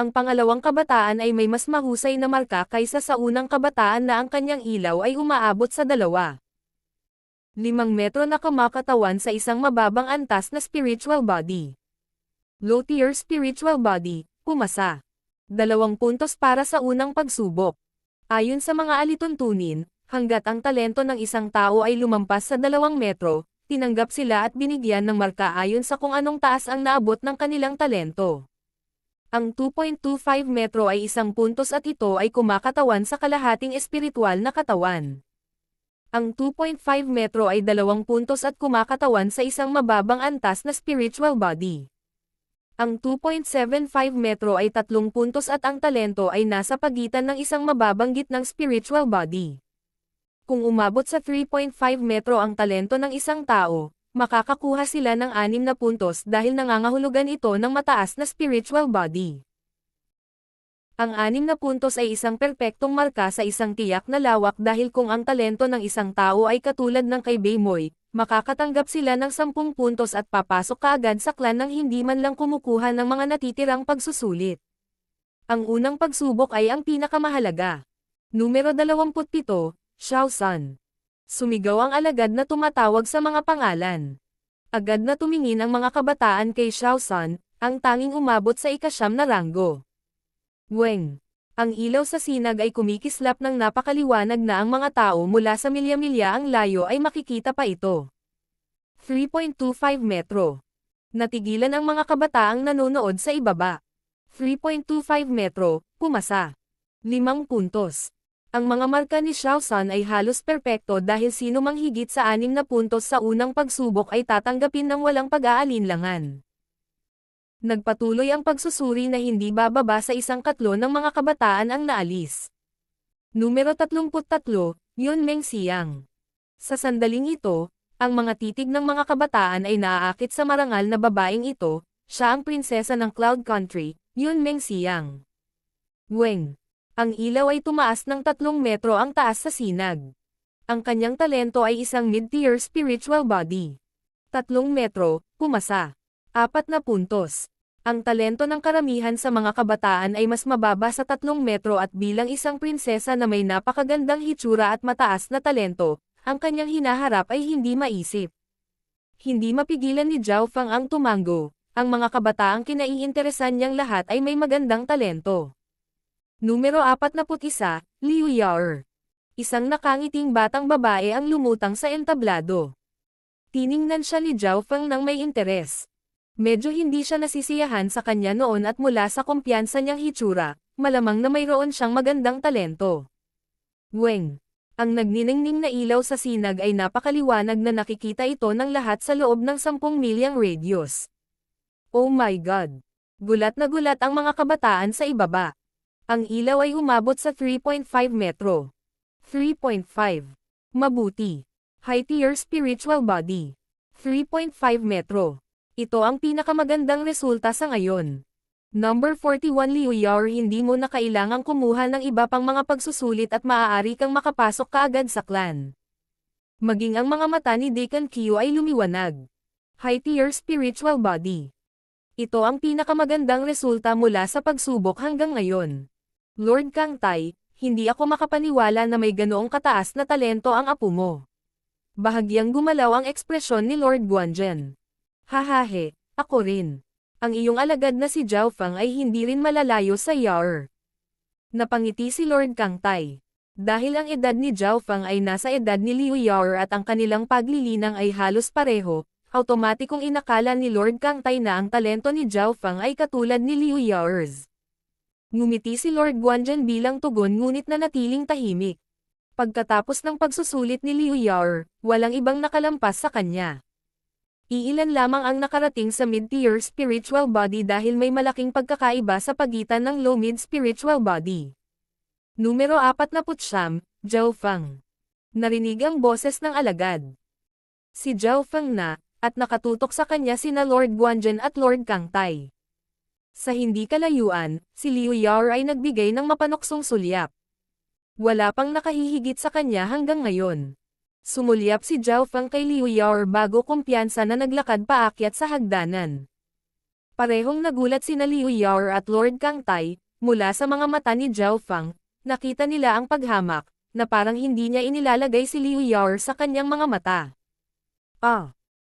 Ang pangalawang kabataan ay may mas mahusay na marka kaysa sa unang kabataan na ang kanyang ilaw ay umaabot sa 2. 5 metro na kamakatawan sa isang mababang antas na spiritual body. Low-tier spiritual body, pumasa. 2 puntos para sa unang pagsubok. Ayon sa mga alituntunin, hanggat ang talento ng isang tao ay lumampas sa 2 metro, tinanggap sila at binigyan ng marka ayon sa kung anong taas ang naabot ng kanilang talento. Ang 2.25 metro ay 1 puntos at ito ay kumakatawan sa kalahating espiritual na katawan. Ang 2.5 metro ay 2 puntos at kumakatawan sa isang mababang antas na spiritual body. Ang 2.75 metro ay 3 puntos at ang talento ay nasa pagitan ng isang mababang gitnang spiritual body. Kung umabot sa 3.5 metro ang talento ng isang tao, makakakuha sila ng 6 na puntos dahil nangangahulugan ito ng mataas na spiritual body. Ang 6 na puntos ay isang perpektong marka sa isang tiyak na lawak dahil kung ang talento ng isang tao ay katulad ng kay Beimoy, makakatanggap sila ng 10 puntos at papasok kaagad sa clan nang hindi man lang kumukuha ng mga natitirang pagsusulit. Ang unang pagsubok ay ang pinakamahalaga. Numero 27, Xiao San. Sumigaw ang alagad na tumatawag sa mga pangalan. Agad na tumingin ang mga kabataan kay Xiao San, ang tanging umabot sa 9 na ranggo. Weng. Ang ilaw sa sinag ay kumikislap ng napakaliwanag na ang mga tao mula sa milya-milya ang layo ay makikita pa ito. 3.25 metro. Natigilan ang mga kabataang nanonood sa ibaba. 3.25 metro, pumasa. 5 puntos. Ang mga marka ni Xiao San ay halos perpekto dahil sino mang higit sa 6 na puntos sa unang pagsubok ay tatanggapin ng walang pag-aalinlangan. Nagpatuloy ang pagsusuri na hindi bababa sa 1/3 ng mga kabataan ang naalis. Numero 33, Yun Meng Xiang. Sa sandaling ito, ang mga titig ng mga kabataan ay naaakit sa marangal na babaeng ito, siya ang prinsesa ng Cloud Country, Yun Meng Xiang. Weng. Ang ilaw ay tumaas ng 3 metro ang taas sa sinag. Ang kanyang talento ay isang mid-tier spiritual body. 3 metro, pumasa. 4 na puntos. Ang talento ng karamihan sa mga kabataan ay mas mababa sa 3 metro at bilang isang prinsesa na may napakagandang hitsura at mataas na talento, ang kanyang hinaharap ay hindi maisip. Hindi mapigilan ni Zhao Feng ang tumango, ang mga kabataang kinaiinteresan niyang lahat ay may magandang talento. Numero 41, Liu Yao. Isang nakangiting batang babae ang lumutang sa entablado. Tiningnan siya ni Zhao Feng nang may interes. Medyo hindi siya nasisiyahan sa kanya noon at mula sa kumpiyansa niyang hitsura, malamang na mayroon siyang magandang talento. Weng. Ang nagniningning na ilaw sa sinag ay napakaliwanag na nakikita ito ng lahat sa loob ng 10 milyang radius. Oh my God! Gulat na gulat ang mga kabataan sa ibaba. Ang ilaw ay umabot sa 3.5 metro. 3.5. Mabuti. High-tier spiritual body. 3.5 metro. Ito ang pinakamagandang resulta sa ngayon. Number 41 Liu Yao, hindi mo na kailangang kumuha ng iba pang mga pagsusulit at maaari kang makapasok kaagad sa clan. Maging ang mga mata ni Deacon Q ay lumiwanag. High-tier spiritual body. Ito ang pinakamagandang resulta mula sa pagsubok hanggang ngayon. Lord Kang Tai, hindi ako makapaniwala na may ganoong kataas na talento ang apo mo. Bahagyang gumalaw ang ekspresyon ni Lord Guanzhen. Hahahe, ako rin. Ang iyong alagad na si Zhao Feng ay hindi rin malalayo sa Yao. Napangiti si Lord Kang Tai. Dahil ang edad ni Zhao Feng ay nasa edad ni Liu Yao at ang kanilang paglilinang ay halos pareho, automatikong inakala ni Lord Kang Tai na ang talento ni Zhao Feng ay katulad ni Liu Yao's. Ngumiti si Lord Guanzhen bilang tugon ngunit nanatiling tahimik. Pagkatapos ng pagsusulit ni Liu Yao, walang ibang nakalampas sa kanya. Iilan lamang ang nakarating sa mid-tier spiritual body dahil may malaking pagkakaiba sa pagitan ng low-mid spiritual body. Numero 49, Zhao Feng. Narinig ang boses ng alagad. Si Zhao Feng na, at nakatutok sa kanya sina Lord Guanzhen at Lord Kang Tai. Sa hindi kalayuan, si Liu Yao ay nagbigay ng mapanuksong sulyap. Wala pang nakahihigit sa kanya hanggang ngayon. Sumulyap si Zhao Feng kay Liu Yao bago kumpiyansa na naglakad paakyat sa hagdanan. Parehong nagulat sina Liu Yao at Lord Kang Tai, mula sa mga mata ni Zhao Feng, nakita nila ang paghamak, na parang hindi niya inilalagay si Liu Yao sa kanyang mga mata.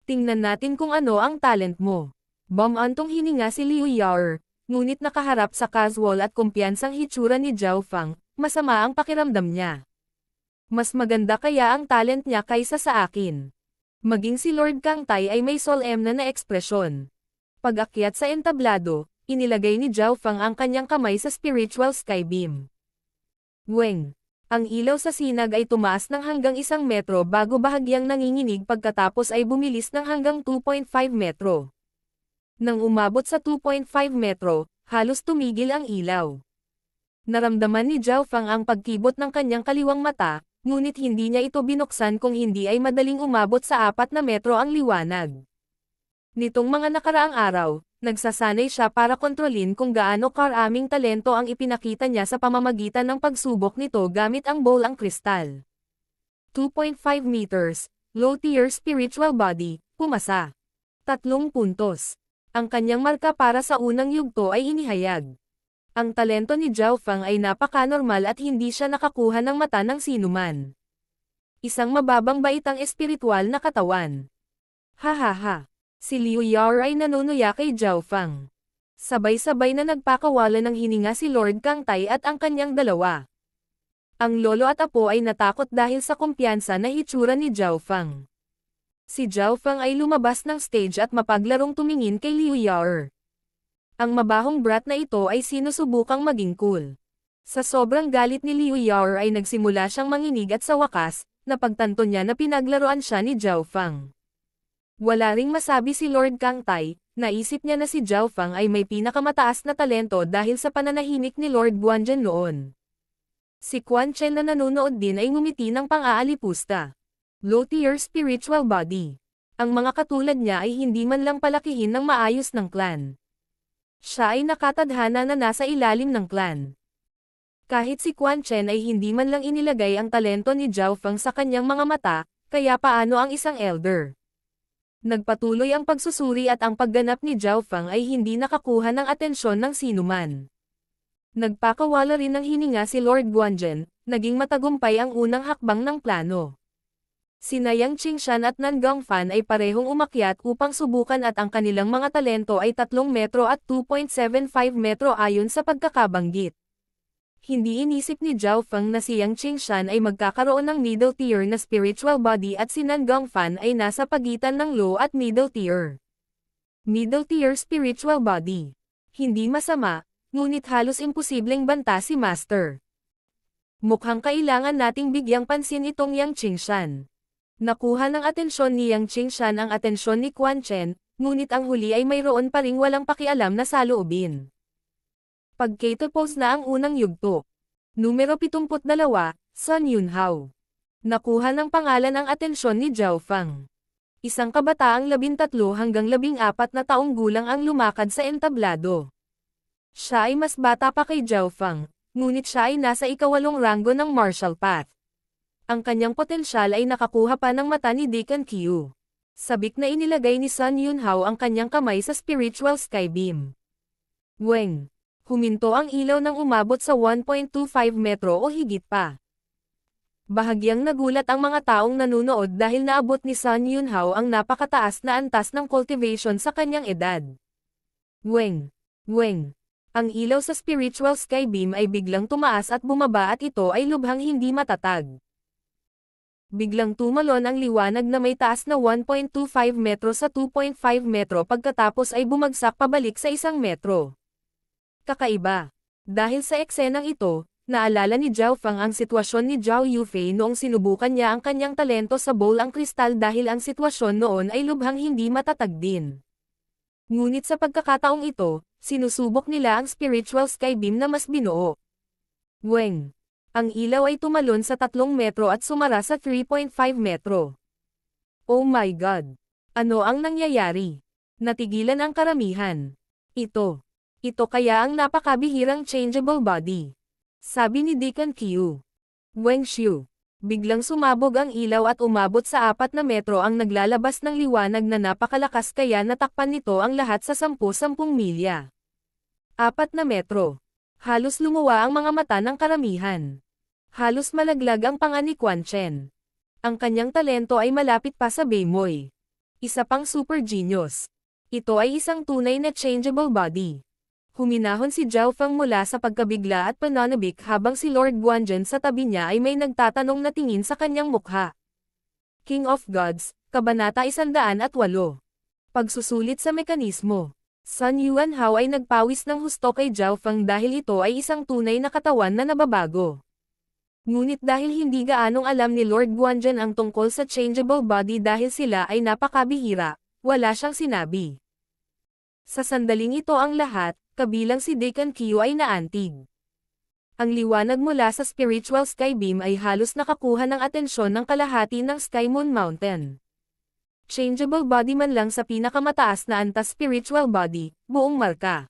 Tingnan natin kung ano ang talent mo. Bumantong hininga si Liu Yao, ngunit nakaharap sa casual at kumpiyansang hitsura ni Zhao Feng, masama ang pakiramdam niya. Mas maganda kaya ang talent niya kaysa sa akin. Maging si Lord Kang Tai ay may solemn na ekspresyon. Pag-akyat sa entablado, inilagay ni Zhao Feng ang kanyang kamay sa spiritual skybeam. Weng. Ang ilaw sa sinag ay tumaas ng hanggang 1 metro bago bahagyang nanginginig pagkatapos ay bumilis ng hanggang 2.5 metro. Nang umabot sa 2.5 metro, halos tumigil ang ilaw. Naramdaman ni Zhao Feng ang pagkibot ng kanyang kaliwang mata, ngunit hindi niya ito binuksan kung hindi ay madaling umabot sa 4 na metro ang liwanag. Nitong mga nakaraang araw, nagsasanay siya para kontrolin kung gaano karaming talento ang ipinakita niya sa pamamagitan ng pagsubok nito gamit ang bowl-ang kristal. 2.5 meters, low-tier spiritual body, pumasa. 3 puntos. Ang kanyang marka para sa unang yugto ay inihayag. Ang talento ni Zhao Feng ay napaka-normal at hindi siya nakakuha ng mata ng sinuman. Isang mababang baitang espiritual na katawan. Hahaha. Si Liu Yao ay nanunuya kay Zhao Feng. Sabay-sabay na nagpakawala ng hininga si Lord Kang Tai at ang kanyang dalawa. Ang lolo at apo ay natakot dahil sa kumpiyansa na hitsura ni Zhao Feng. Si Zhao Feng ay lumabas ng stage at mapaglarong tumingin kay Liu Yao. Ang mabahong brat na ito ay sinusubukang maging cool. Sa sobrang galit ni Liu Yao ay nagsimula siyang manginig at sa wakas, napagtanto niya na pinaglaruan siya ni Zhao Feng. Wala ring masabi si Lord Kang Tai, naisip niya na si Zhao Feng ay may pinakamataas na talento dahil sa pananahimik ni Lord Guanzhen noon. Si Quan Chen na nanonood din ay ngumiti ng pang-aalipusta. Low-tier spiritual body. Ang mga katulad niya ay hindi man lang palakihin ng maayos ng clan. Siya ay nakatadhana na nasa ilalim ng clan. Kahit si Quan Chen ay hindi man lang inilagay ang talento ni Zhao Feng sa kanyang mga mata, kaya paano ang isang elder? Nagpatuloy ang pagsusuri at ang pagganap ni Zhao Feng ay hindi nakakuha ng atensyon ng sinuman. Nagpakawala rin ng hininga si Lord Guanzhen, naging matagumpay ang unang hakbang ng plano. Sina Yang Qingshan at Nan Gongfan ay parehong umakyat upang subukan at ang kanilang mga talento ay 3 metro at 2.75 metro ayon sa pagkakabanggit. Hindi inisip ni Zhao Feng na si Yang Qingshan ay magkakaroon ng middle tier na spiritual body at si Nan Gongfan ay nasa pagitan ng low at middle tier. Middle tier spiritual body. Hindi masama, ngunit halos imposibleng banta si Master. Mukhang kailangan nating bigyang pansin itong Yang Qingshan. Nakuha ng atensyon ni Yang Qingshan ang atensyon ni Quan Chen, ngunit ang huli ay mayroon pa ring walang pakialam na saloobin. Pagkatapos na ang unang yugto. Numero 72, Sun Yunhao. Nakuha ng pangalan ang atensyon ni Zhao Feng. Isang kabataang 13 hanggang 14 na taong gulang ang lumakad sa entablado. Siya ay mas bata pa kay Zhao Feng, ngunit siya ay nasa ika-8 ranggo ng martial path. Ang kanyang potensyal ay nakakuha pa ng mata ni Deacon Qiu. Sabik na inilagay ni Sun Yunhao ang kanyang kamay sa spiritual sky beam. Weng! Huminto ang ilaw nang umabot sa 1.25 metro o higit pa. Bahagyang nagulat ang mga taong nanunood dahil naabot ni Sun Yunhao ang napakataas na antas ng cultivation sa kanyang edad. Weng! Weng! Ang ilaw sa spiritual sky beam ay biglang tumaas at bumaba at ito ay lubhang hindi matatag. Biglang tumalon ang liwanag na may taas na 1.25 metro sa 2.5 metro pagkatapos ay bumagsak pabalik sa 1 metro. Kakaiba. Dahil sa eksenang ito, naalala ni Zhao Feng ang sitwasyon ni Zhao Yufei noong sinubukan niya ang kanyang talento sa bowl ang kristal dahil ang sitwasyon noon ay lubhang hindi matatag din. Ngunit sa pagkakataong ito, sinusubok nila ang spiritual sky beam na mas binuo. Weng! Ang ilaw ay tumalon sa 3 metro at sumara sa 3.5 metro. Oh my God! Ano ang nangyayari? Natigilan ang karamihan. Ito kaya ang napakabihirang changeable body. Sabi ni Deacon Qiu. Weng Xiu. Biglang sumabog ang ilaw at umabot sa 4 na metro ang naglalabas ng liwanag na napakalakas kaya natakpan nito ang lahat sa 10-10 milya. 4 na metro. Halos lumuwa ang mga mata ng karamihan. Halos malaglag ang panga ni Quan Chen. Ang kanyang talento ay malapit pa sa Beimoy. Isa pang super genius. Ito ay isang tunay na changeable body. Huminahon si Zhao Feng mula sa pagkabigla at pananabik habang si Lord Guanzhen sa tabi niya ay may nagtatanong na tingin sa kanyang mukha. King of Gods, Kabanata 108. Pagsusulit sa mekanismo. Sun Yuanhao ay nagpawis ng husto kay Zhao Feng dahil ito ay isang tunay na katawan na nababago. Ngunit dahil hindi gaanong alam ni Lord Guanzhen ang tungkol sa changeable body dahil sila ay napakabihira, wala siyang sinabi. Sa sandaling ito ang lahat, kabilang si Deacon Qiu ay naantig. Ang liwanag mula sa spiritual sky beam ay halos nakakuha ng atensyon ng kalahati ng Sky Moon Mountain. Changeable body man lang sa pinakamataas na antas spiritual body, buong marka.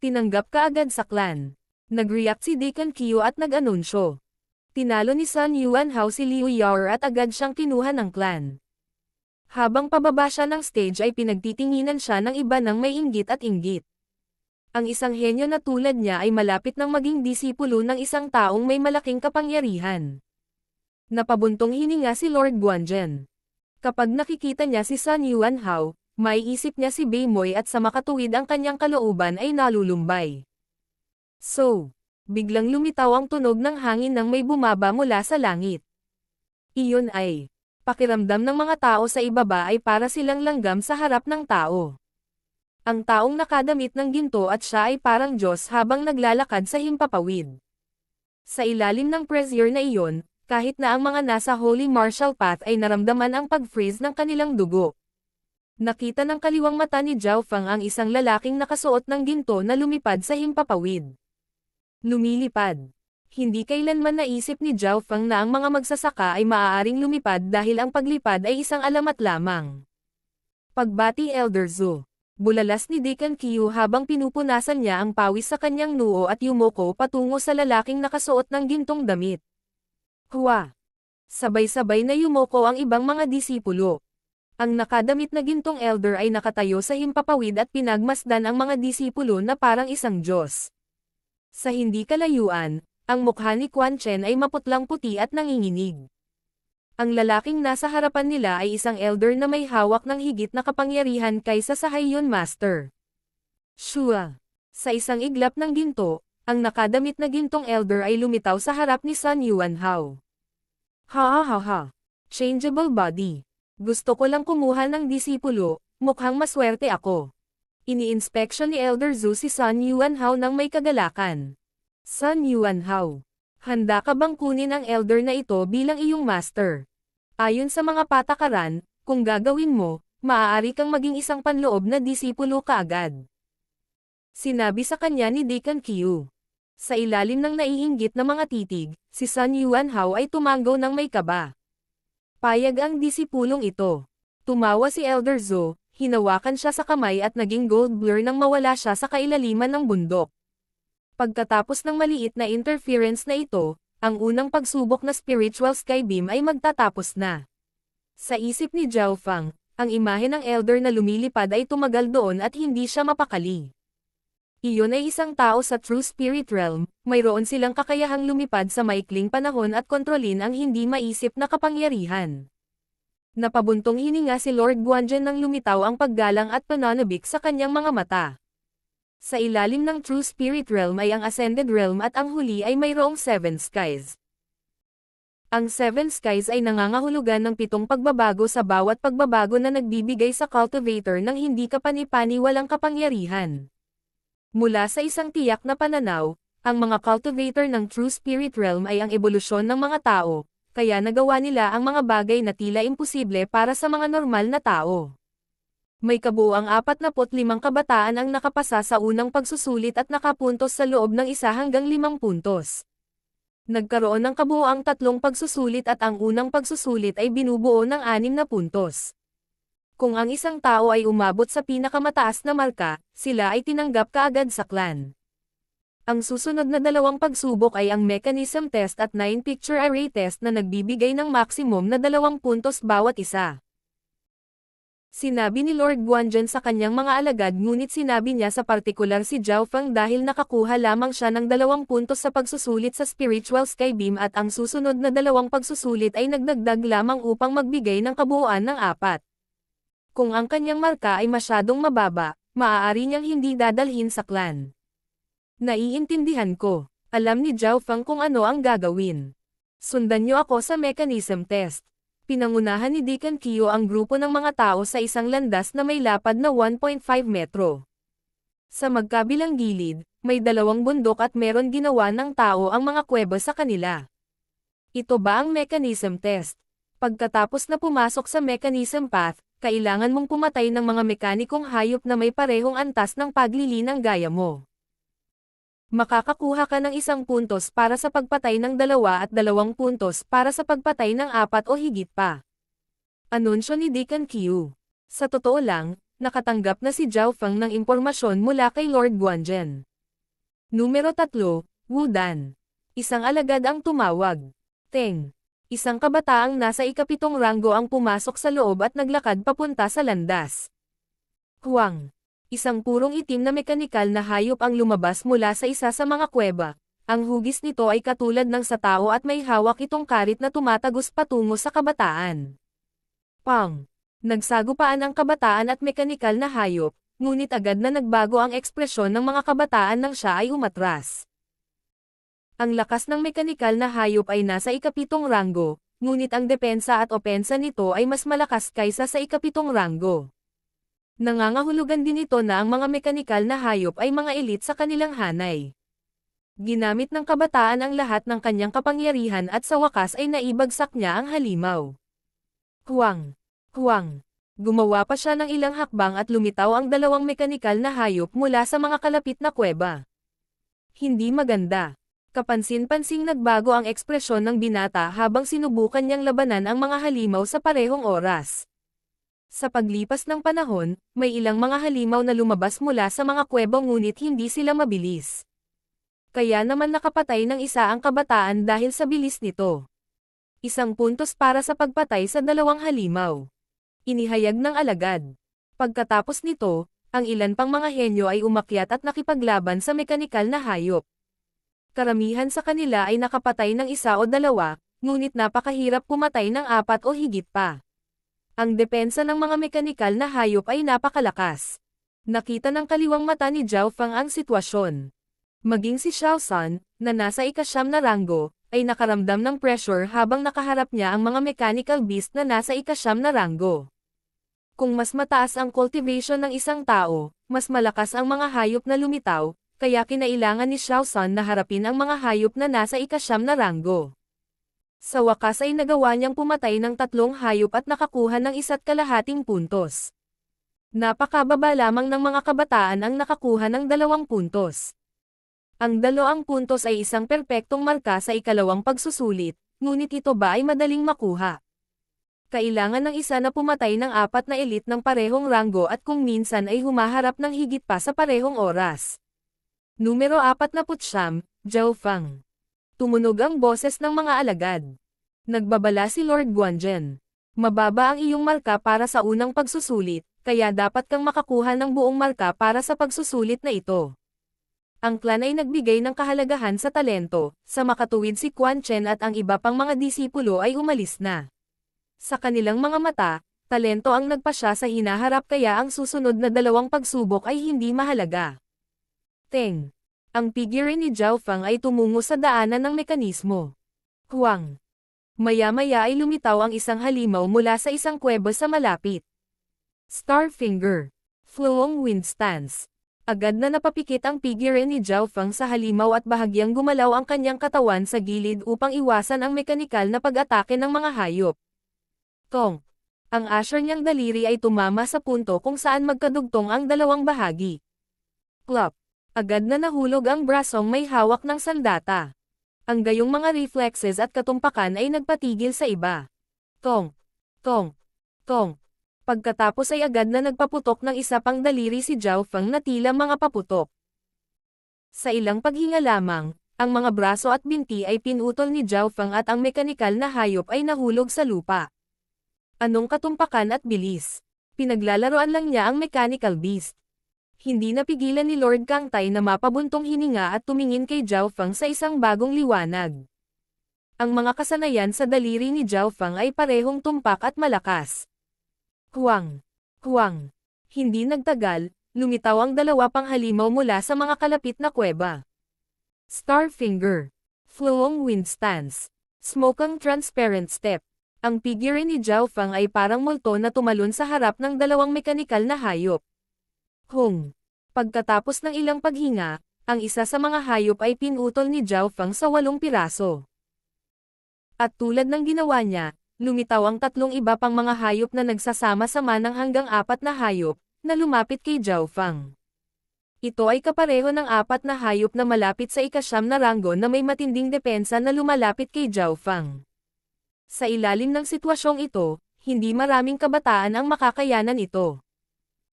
Tinanggap kaagad sa clan. Nag-react si Deacon Qiu at nag-anunsyo. Tinalo ni Sun Yuanhao si Liu Yao at agad siyang kinuha ng clan. Habang pababa siya ng stage ay pinagtitinginan siya ng iba ng may inggit at inggit. Ang isang henyo na tulad niya ay malapit ng maging disipulo ng isang taong may malaking kapangyarihan. Napabuntong hininga si Lord Guanzhen. Kapag nakikita niya si Sun Yuanhao, may isip niya si Beimoy at sa makatuwid ang kanyang kalooban ay nalulumbay. So, biglang lumitaw ang tunog ng hangin nang may bumaba mula sa langit. Iyon ay, pakiramdam ng mga tao sa ibaba ay para silang langgam sa harap ng tao. Ang taong nakadamit ng ginto at siya ay parang Diyos habang naglalakad sa himpapawid. Sa ilalim ng pressure na iyon, kahit na ang mga nasa Holy Martial Path ay naramdaman ang pag-freeze ng kanilang dugo. Nakita ng kaliwang mata ni Zhao Feng ang isang lalaking nakasuot ng ginto na lumipad sa himpapawid. Lumilipad. Hindi kailanman naisip ni Zhao Feng na ang mga magsasaka ay maaaring lumipad dahil ang paglipad ay isang alamat lamang. Pagbati Elder Zhu. Bulalas ni Deacon Qiu habang pinupunasan niya ang pawis sa kanyang noo at yumoko patungo sa lalaking nakasuot ng gintong damit. Hua! Sabay-sabay na yumoko ang ibang mga disipulo. Ang nakadamit na gintong elder ay nakatayo sa himpapawid at pinagmasdan ang mga disipulo na parang isang Diyos. Sa hindi kalayuan, ang mukha ni Quan Chen ay maputlang puti at nanginginig. Ang lalaking nasa harapan nila ay isang elder na may hawak ng higit na kapangyarihan kaysa sa Haiyan Master. Shua! Sa isang iglap ng ginto, ang nakadamit na gintong elder ay lumitaw sa harap ni Sun Yuanhao. Ha! Changeable body. Gusto ko lang kumuha ng disipulo, mukhang maswerte ako. Ini-inspection ni Elder Zhu si Sun Yuanhao ng may kagalakan. Sun Yuanhao. Handa ka bang kunin ang elder na ito bilang iyong master? Ayon sa mga patakaran, kung gagawin mo, maaari kang maging isang panloob na disipulo kaagad. Sinabi sa kanya ni Deacon Q. Sa ilalim ng naiinggit na mga titig, si Sun Yuanhao ay tumanggaw ng may kaba. Payag ang disipulong ito. Tumawa si Elder Zhou, hinawakan siya sa kamay at naging gold blur nang mawala siya sa kailaliman ng bundok. Pagkatapos ng maliit na interference na ito, ang unang pagsubok na spiritual sky beam ay magtatapos na. Sa isip ni Zhao Fang, ang imahe ng elder na lumilipad ay tumagal doon at hindi siya mapakali. Iyon ay isang tao sa True Spirit Realm, mayroon silang kakayahang lumipad sa maikling panahon at kontrolin ang hindi maisip na kapangyarihan. Napabuntong hininga si Lord Guanzhen nang lumitaw ang paggalang at pananabik sa kanyang mga mata. Sa ilalim ng True Spirit Realm ay ang Ascended Realm at ang huli ay mayroong 7 skies. Ang 7 skies ay nangangahulugan ng 7 pagbabago sa bawat pagbabago na nagbibigay sa cultivator ng hindi kapani-paniwalang kapangyarihan. Mula sa isang tiyak na pananaw, ang mga cultivator ng True Spirit Realm ay ang ebolusyon ng mga tao, kaya nagawa nila ang mga bagay na tila imposible para sa mga normal na tao. May kabuuang 45 kabataan ang nakapasa sa unang pagsusulit at nakapuntos sa loob ng 1 hanggang 5 puntos. Nagkaroon ng kabuuang 3 pagsusulit at ang unang pagsusulit ay binubuo ng 6 na puntos. Kung ang isang tao ay umabot sa pinakamataas na marka, sila ay tinanggap kaagad sa clan. Ang susunod na 2 pagsubok ay ang Mechanism Test at 9 Picture Array Test na nagbibigay ng maximum na 2 puntos bawat isa. Sinabi ni Lord Guanzhen sa kanyang mga alagad ngunit sinabi niya sa partikular si Zhao Fang dahil nakakuha lamang siya ng 2 puntos sa pagsusulit sa Spiritual Sky Beam at ang susunod na 2 pagsusulit ay nagdagdag lamang upang magbigay ng kabuuan ng 4. Kung ang kanyang marka ay masyadong mababa, maaari niyang hindi dadalhin sa clan. Naiintindihan ko. Alam ni Zhao Fang kung ano ang gagawin. Sundan niyo ako sa mechanism test. Pinangunahan ni Deacon Q ang grupo ng mga tao sa isang landas na may lapad na 1.5 metro. Sa magkabilang gilid, may 2 bundok at meron ginawa ng tao ang mga kuweba sa kanila. Ito ba ang mechanism test? Pagkatapos na pumasok sa mechanism path, kailangan mong pumatay ng mga mekanikong hayop na may parehong antas ng paglilinang gaya mo. Makakakuha ka ng 1 puntos para sa pagpatay ng 2 at 2 puntos para sa pagpatay ng 4 o higit pa. Anunsyo ni Deacon Q. Sa totoo lang, nakatanggap na si Zhao Fang ng impormasyon mula kay Lord Guanzhen. Numero 3, Wu Dan. Isang alagad ang tumawag. Teng. Isang kabataang nasa ika-7 ranggo ang pumasok sa loob at naglakad papunta sa landas. Huang. Isang purong itim na mekanikal na hayop ang lumabas mula sa isa sa mga kuweba. Ang hugis nito ay katulad ng sa tao at may hawak itong karit na tumatagos patungo sa kabataan. Pang. Nagsagupaan ang kabataan at mekanikal na hayop, ngunit agad na nagbago ang ekspresyon ng mga kabataan nang siya ay umatras. Ang lakas ng mekanikal na hayop ay nasa ika-7 ranggo, ngunit ang depensa at opensa nito ay mas malakas kaysa sa ika-7 ranggo. Nangangahulugan din ito na ang mga mekanikal na hayop ay mga elite sa kanilang hanay. Ginamit ng kabataan ang lahat ng kanyang kapangyarihan at sa wakas ay naibagsak niya ang halimaw. Huang. Huang. Gumawa pa siya ng ilang hakbang at lumitaw ang 2 mekanikal na hayop mula sa mga kalapit na kuweba. Hindi maganda. Kapansin-pansing nagbago ang ekspresyon ng binata habang sinubukan niyang labanan ang mga halimaw sa parehong oras. Sa paglipas ng panahon, may ilang mga halimaw na lumabas mula sa mga kuweba ngunit hindi sila mabilis. Kaya naman nakapatay ng isa ang kabataan dahil sa bilis nito. 1 puntos para sa pagpatay sa 2 halimaw. Inihayag ng alagad. Pagkatapos nito, ang ilan pang mga henyo ay umakyat at nakipaglaban sa mekanikal na hayop. Karamihan sa kanila ay nakapatay ng 1 o 2, ngunit napakahirap pumatay ng 4 o higit pa. Ang depensa ng mga mekanikal na hayop ay napakalakas. Nakita ng kaliwang mata ni Zhao Fang ang sitwasyon. Maging si Xiao San, na nasa ika-9 na ranggo, ay nakaramdam ng pressure habang nakaharap niya ang mga mechanical beast na nasa ika-9 na ranggo. Kung mas mataas ang cultivation ng isang tao, mas malakas ang mga hayop na lumitaw, kaya kinailangan ni Xiao San na harapin ang mga hayop na nasa ika-9 na ranggo. Sa wakas ay nagawa niyang pumatay ng 3 hayop at nakakuha ng 1.5 puntos. Napakababa lamang ng mga kabataan ang nakakuha ng 2 puntos. Ang 2 puntos ay isang perpektong marka sa ikalawang pagsusulit, ngunit ito ba ay madaling makuha? Kailangan ng isa na pumatay ng 4 na elite ng parehong ranggo at kung minsan ay humaharap ng higit pa sa parehong oras. Numero 49, Zhao Feng. Tumunog ang boses ng mga alagad. Nagbabala si Lord Guanzhen. Mababa ang iyong marka para sa unang pagsusulit, kaya dapat kang makakuha ng buong marka para sa pagsusulit na ito. Ang clan ay nagbigay ng kahalagahan sa talento, sa makatuwid si Quan Chen at ang iba pang mga disipulo ay umalis na. Sa kanilang mga mata, talento ang nagpasya sa hinaharap kaya ang susunod na 2 pagsubok ay hindi mahalaga. Teng. Ang figure ni Zhao Feng ay tumungo sa daanan ng mekanismo. Huang. Maya-maya ay lumitaw ang isang halimaw mula sa isang kuweba sa malapit. Starfinger. Fluong Wind Stance. Agad na napapikit ang figure ni Zhao Feng sa halimaw at bahagyang gumalaw ang kanyang katawan sa gilid upang iwasan ang mekanikal na pag-atake ng mga hayop. Tong. Ang asher niyang daliri ay tumama sa punto kung saan magkadugtong ang 2 bahagi. Plop. Agad na nahulog ang brasong may hawak ng sandata. Ang gayong mga reflexes at katumpakan ay nagpatigil sa iba. Tong. Tong. Tong. Pagkatapos ay agad na nagpaputok ng isa pang daliri si Zhao Feng na tila mga paputok. Sa ilang paghinga lamang, ang mga braso at binti ay pinutol ni Zhao Feng at ang mekanikal na hayop ay nahulog sa lupa. Anong katumpakan at bilis? Pinaglalaroan lang niya ang mechanical beast. Hindi napigilan ni Lord Kangtai na mapabuntong hininga at tumingin kay Zhao Feng sa isang bagong liwanag. Ang mga kasanayan sa daliri ni Zhao Feng ay parehong tumpak at malakas. Huang. Huang. Hindi nagtagal, lumitaw ang 2 pang halimaw mula sa mga kalapit na kuweba. Starfinger. Fluong Wind Stance. Smokang Transparent Step. Ang figure ni Zhao Feng ay parang multo na tumalon sa harap ng 2 mekanikal na hayop. Hung. Pagkatapos ng ilang paghinga, ang isa sa mga hayop ay pinutol ni Zhao Feng sa 8 piraso. At tulad ng ginawa niya, lumitaw ang 3 iba pang mga hayop na nagsasama-sama ng hanggang 4 na hayop, na lumapit kay Zhao Feng. Ito ay kapareho ng 4 na hayop na malapit sa ika-9 na ranggo na may matinding depensa na lumalapit kay Zhao Feng. Sa ilalim ng sitwasyong ito, hindi maraming kabataan ang makakayanan ito.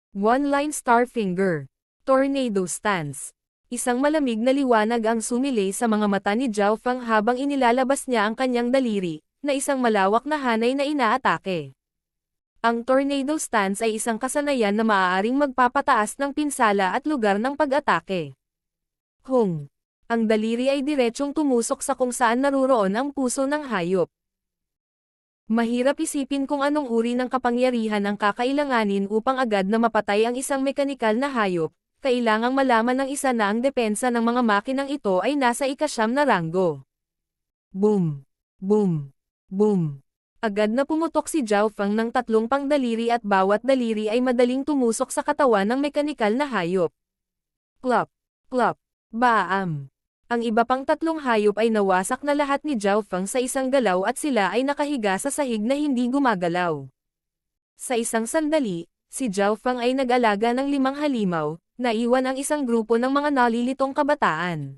One-line Starfinger. Tornado Stance. Isang malamig na liwanag ang sumilay sa mga mata ni Zhao Feng habang inilalabas niya ang kanyang daliri, na isang malawak na hanay na inaatake. Ang Tornado Stance ay isang kasanayan na maaaring magpapataas ng pinsala at lugar ng pag-atake. Hung. Ang daliri ay diretsyong tumusok sa kung saan naruroon ang puso ng hayop. Mahirap isipin kung anong uri ng kapangyarihan ang kakailanganin upang agad na mapatay ang isang mekanikal na hayop. Kailangang malaman ng isa na ang depensa ng mga makinang ito ay nasa ika-9 na ranggo. Boom! Boom! Boom! Agad na pumutok si Zhao Feng ng 3 pang daliri at bawat daliri ay madaling tumusok sa katawan ng mekanikal na hayop. Plop! Plop! Baam! Ang iba pang 3 hayop ay nawasak na lahat ni Zhao Feng sa isang galaw at sila ay nakahiga sa sahig na hindi gumagalaw. Sa isang sandali, si Zhao Feng ay nag-alaga ng 5 halimaw, naiwan ang isang grupo ng mga nalilitong kabataan.